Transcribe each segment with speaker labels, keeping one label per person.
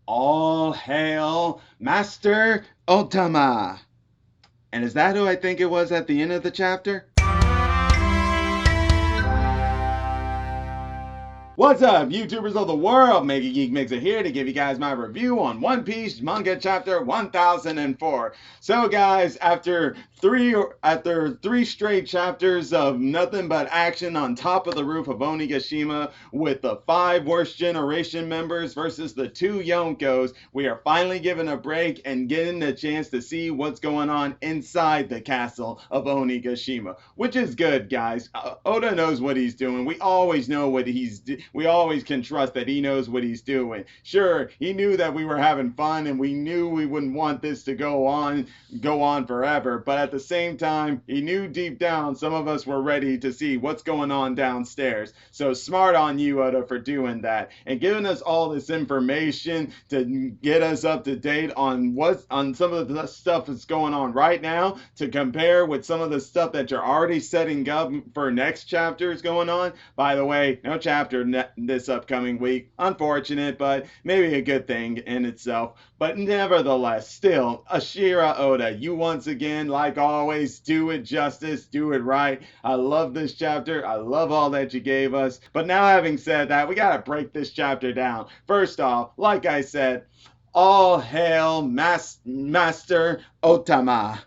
Speaker 1: All hail Master Otama. And is that who I think it was at the end of the chapter? What's up, YouTubers of the world? MegaGeekMixer here to give you guys my review on One Piece manga chapter 1004. So, guys, after three straight chapters of nothing but action on top of the roof of Onigashima with the 5 worst generation members versus the 2 Yonkos, we are finally given a break and getting the chance to see what's going on inside the castle of Onigashima, which is good, guys. Oda knows what he's doing. We always know what we always can trust that he knows what he's doing. Sure, he knew that we were having fun and we knew we wouldn't want this to go on forever, but at the same time, he knew deep down some of us were ready to see what's going on downstairs. So smart on you, Oda, for doing that and giving us all this information to get us up to date on some of the stuff that's going on right now to compare with some of the stuff that you're already setting up for next chapters going on. By the way, no chapter this upcoming week. Unfortunate, but maybe a good thing in itself. But nevertheless, still, Eiichiro Oda, you once again, like always, do it justice, do it right. I love this chapter. I love all that you gave us. But now, having said that, we gotta break this chapter down. First off, like I said, all hail Master Otama.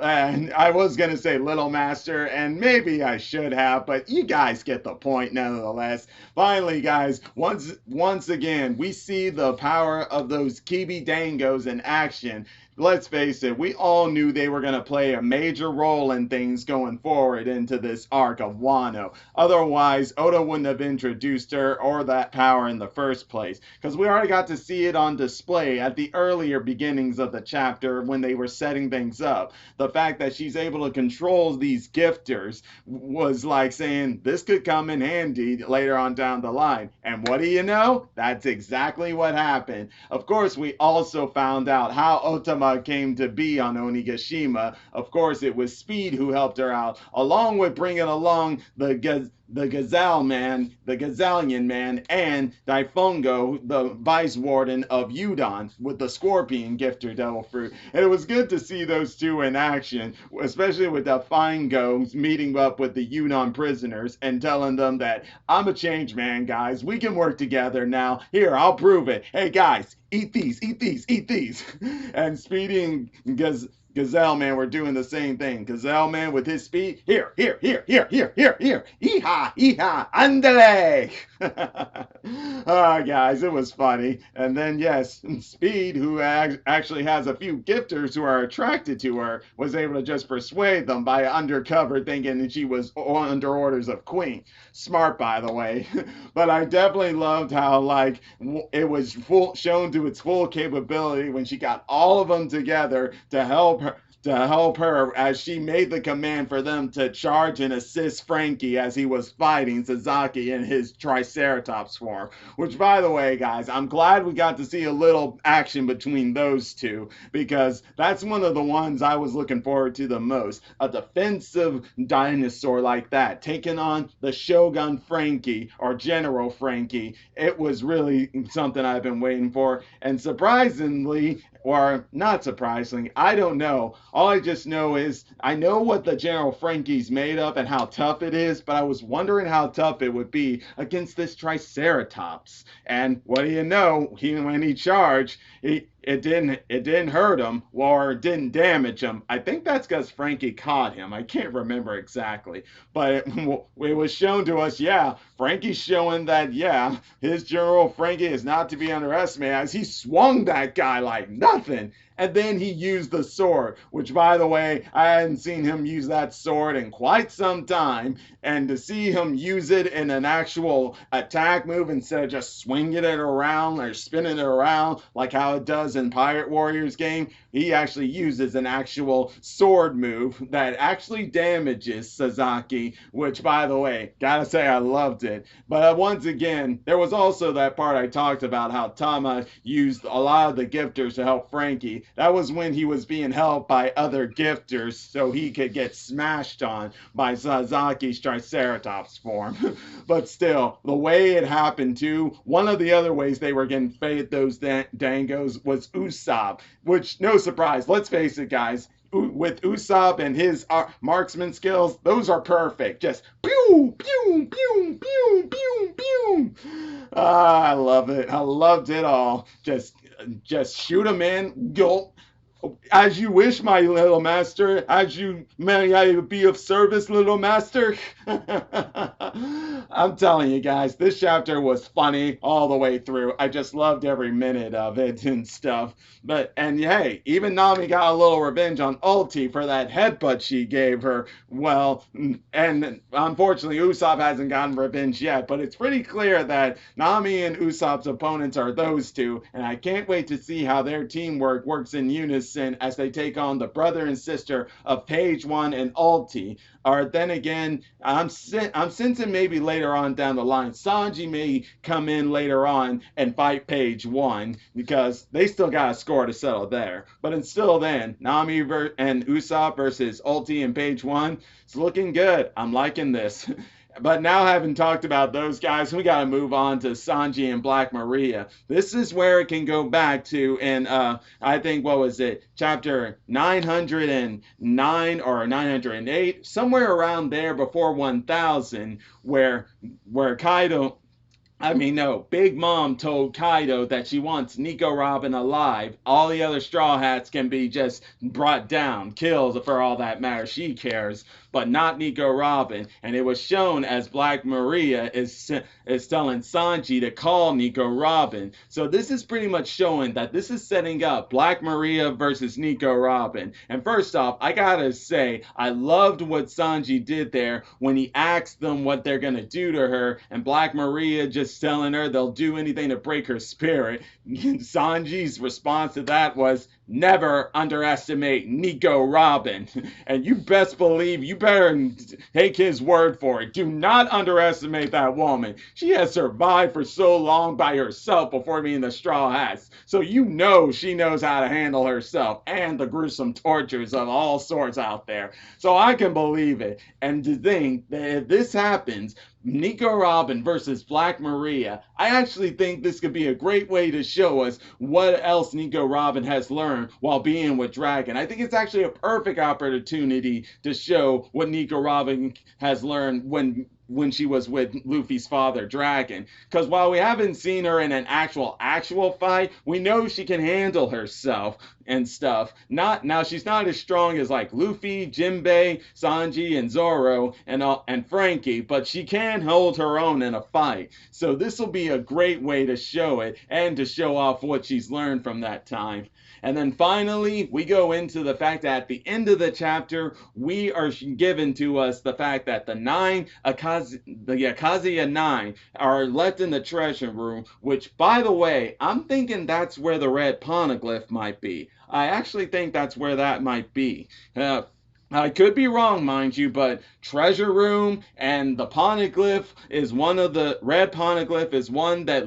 Speaker 1: And I was going to say Little Master, and maybe I should have, but you guys get the point nonetheless. Finally, guys, once again, we see the power of those Kibi Dangos in action. Let's face it, we all knew they were going to play a major role in things going forward into this arc of Wano. Otherwise, Oda wouldn't have introduced her or that power in the first place, because we already got to see it on display at the earlier beginnings of the chapter when they were setting things up. The fact that she's able to control these gifters was like saying this could come in handy later on down the line. And what do you know? That's exactly what happened. Of course, we also found out how Otama came to be on Onigashima. Of course, it was Speed who helped her out, along with bringing along the Gazelle Man, the Gazallion Man, and Daifongo, the Vice Warden of Udon, with the Scorpion Gifter Devil Fruit. And it was good to see those two in action, especially with Daifongo meeting up with the Udon prisoners and telling them that I'm a change man, guys. We can work together now. Here, I'll prove it. Hey, guys, eat these, eat these, eat these. And Speedy and Gazelle Man were doing the same thing. Gazelle Man with his speed, here, here, here, here, here, here, here, eeha, eeha, andale. Guys, it was funny. And then, yes, Speed, who actually has a few gifters who are attracted to her, was able to just persuade them by undercover thinking that she was under orders of Queen. Smart, by the way. But I definitely loved how, like, it was shown to its full capability when she got all of them together to help her as she made the command for them to charge and assist Frankie as he was fighting Sasaki in his Triceratops form. Which, by the way, guys, I'm glad we got to see a little action between those two, because that's one of the ones I was looking forward to the most. A defensive dinosaur like that taking on the Shogun Frankie, or General Frankie. It was really something I've been waiting for, and surprisingly, or not surprisingly, I don't know. All I just know is I know what the General Frankie's made of and how tough it is, but I was wondering how tough it would be against this Triceratops. And what do you know? When he charged, it didn't hurt him or didn't damage him. I think that's because Frankie caught him. I can't remember exactly, but it was shown to us. Yeah, Frankie's showing that. Yeah, his General Frankie is not to be underestimated as he swung that guy like nothing. And then he used the sword, which, by the way, I hadn't seen him use that sword in quite some time. And to see him use it in an actual attack move instead of just swinging it around or spinning it around like how it does does in Pirate Warriors game, he actually uses an actual sword move that actually damages Sasaki, which, by the way, gotta say I loved it. But once again, there was also that part I talked about how Tama used a lot of the gifters to help Frankie. That was when he was being helped by other gifters so he could get smashed on by Sasaki's Triceratops form. But still, the way it happened too, one of the other ways they were getting fed those dangos was Usopp, which, no surprise, let's face it, guys, with Usopp and his marksman skills, those are perfect. Just pew, pew, pew, pew, pew, pew. I love it. I loved it all. Just shoot him in, go. As you wish, my little master. As you may I be of service, little master. I'm telling you guys, this chapter was funny all the way through. I just loved every minute of it and stuff. And hey, even Nami got a little revenge on Ulti for that headbutt she gave her. Well, and unfortunately, Usopp hasn't gotten revenge yet, but it's pretty clear that Nami and Usopp's opponents are those two, and I can't wait to see how their teamwork works in unison as they take on the brother and sister of Page One and Ulti. Or then again, I'm sensing maybe later on down the line, Sanji may come in later on and fight Page One, because they still got a score to settle there. But until then, Nami and Usopp versus Ulti and Page One, it's looking good. I'm liking this. But now, having talked about those guys, we got to move on to Sanji and Black Maria. This is where it can go back to in, I think, what was it, chapter 909 or 908, somewhere around there before 1000, where Kaido... Big Mom told Kaido that she wants Nico Robin alive. All the other Straw Hats can be just brought down, killed for all that matters. She cares, but not Nico Robin. And it was shown as Black Maria is telling Sanji to call Nico Robin. So this is pretty much showing that this is setting up Black Maria versus Nico Robin. And first off, I gotta say, I loved what Sanji did there when he asked them what they're gonna do to her, and Black Maria just telling her they'll do anything to break her spirit. Sanji's response to that was, never underestimate Nico Robin. And you best believe, you better take his word for it. Do not underestimate that woman. She has survived for so long by herself before being the Straw Hats. So you know she knows how to handle herself and the gruesome tortures of all sorts out there. So I can believe it. And to think that if this happens, Nico Robin versus Black Maria, I actually think this could be a great way to show us what else Nico Robin has learned while being with Dragon. I think it's actually a perfect opportunity to show what Nico Robin has learned when she was with Luffy's father, Dragon. Because while we haven't seen her in an actual fight, we know she can handle herself and stuff. Now she's not as strong as like Luffy, Jinbei, Sanji, and Zoro and Frankie, but she can hold her own in a fight. So this will be a great way to show it and to show off what she's learned from that time. And then finally, we go into the fact that at the end of the chapter, we are given to us the fact that the Akaziya 9 are left in the treasure room, which, by the way, I'm thinking that's where the Red Poneglyph might be. I actually think that's where that might be. I could be wrong, mind you, but treasure room and the Poneglyph is one of the... Red Poneglyph is one that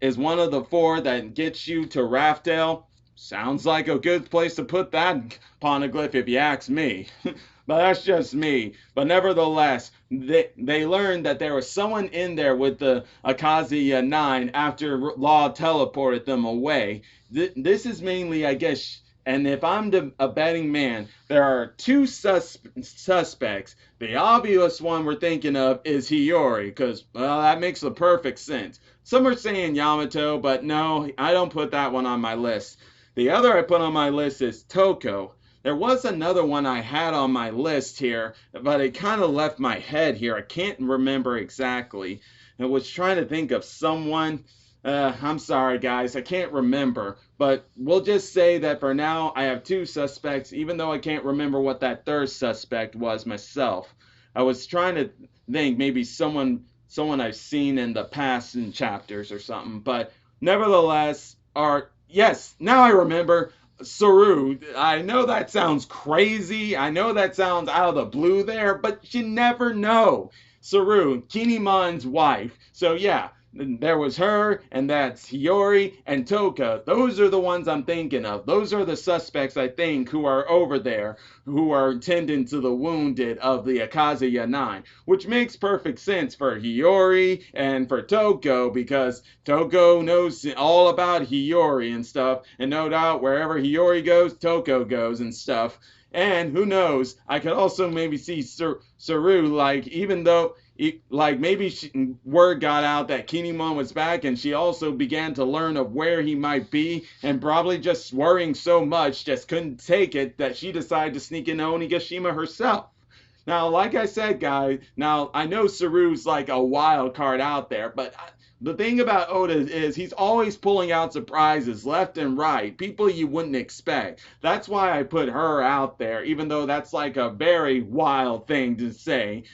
Speaker 1: is one of the 4 that gets you to Raftel. Sounds like a good place to put that Poneglyph if you ask me. But that's just me. But nevertheless, they learned that there was someone in there with the Akaziya 9 after Law teleported them away. This is mainly, I guess... And if I'm a betting man, there are 2 suspects. The obvious one we're thinking of is Hiyori, because, well, that makes the perfect sense. Some are saying Yamato, but no, I don't put that one on my list. The other I put on my list is Toko. There was another one I had on my list here, but it kind of left my head here. I can't remember exactly. I was trying to think of someone... I'm sorry, guys, I can't remember, but we'll just say that for now I have 2 suspects, even though I can't remember what that 3rd suspect was myself. I was trying to think maybe someone I've seen in the past in chapters or something, but nevertheless, Yes, now I remember. Saru, I know that sounds crazy. I know that sounds out of the blue there, but you never know. Saru, Kinemon's wife. So yeah, there was her, and that's Hiyori and Toka. Those are the ones I'm thinking of. Those are the suspects, I think, who are over there, who are tending to the wounded of the Akazuya 9, which makes perfect sense for Hiyori and for Toko because Toko knows all about Hiyori and stuff, and no doubt wherever Hiyori goes, Toko goes and stuff. And who knows? I could also maybe see Saru, like, even though, like, maybe word got out that Kinemon was back, and she also began to learn of where he might be, and probably just worrying so much, just couldn't take it, that she decided to sneak into Onigashima herself. Now, like I said, guys, now I know Saru's like a wild card out there, but the thing about Oda is he's always pulling out surprises left and right, people you wouldn't expect. That's why I put her out there, even though that's like a very wild thing to say.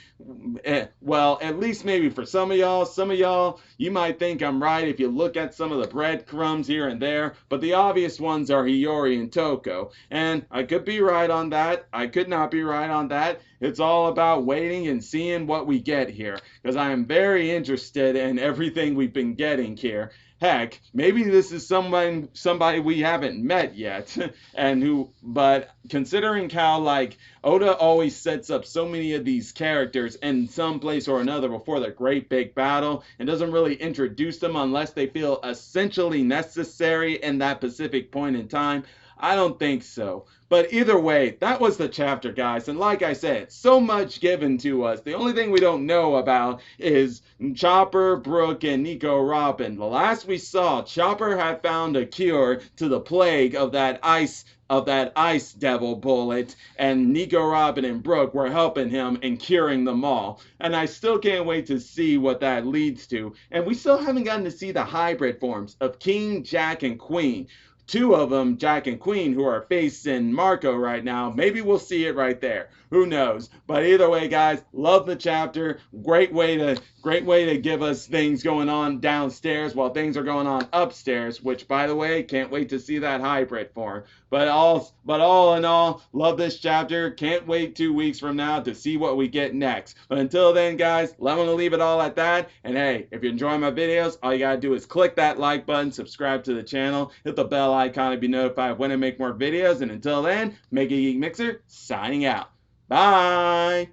Speaker 1: Well, at least maybe for some of y'all, you might think I'm right if you look at some of the breadcrumbs here and there, but the obvious ones are Hiyori and Toko. And I could be right on that. I could not be right on that. It's all about waiting and seeing what we get here, because I am very interested in everything we've been getting here. Heck, maybe this is somebody we haven't met yet, and but considering how like Oda always sets up so many of these characters in some place or another before the great big battle, and doesn't really introduce them unless they feel essentially necessary in that specific point in time, I don't think so. But either way, that was the chapter, guys. And like I said, so much given to us. The only thing we don't know about is Chopper, Brook, and Nico Robin. The last we saw, Chopper had found a cure to the plague of that ice devil bullet, and Nico Robin and Brook were helping him in curing them all. And I still can't wait to see what that leads to. And we still haven't gotten to see the hybrid forms of King, Jack, and Queen. Two of them, Jack and Queen, who are facing Marco right now. Maybe we'll see it right there. Who knows? But either way, guys, love the chapter. Great way to give us things going on downstairs while things are going on upstairs. Which, by the way, can't wait to see that hybrid form. But all in all, love this chapter. Can't wait 2 weeks from now to see what we get next. But until then, guys, I'm going to leave it all at that. And hey, if you're enjoying my videos, all you got to do is click that like button, subscribe to the channel, hit the bell icon to be notified when I make more videos. And until then, MegaGeekMixer signing out. Bye!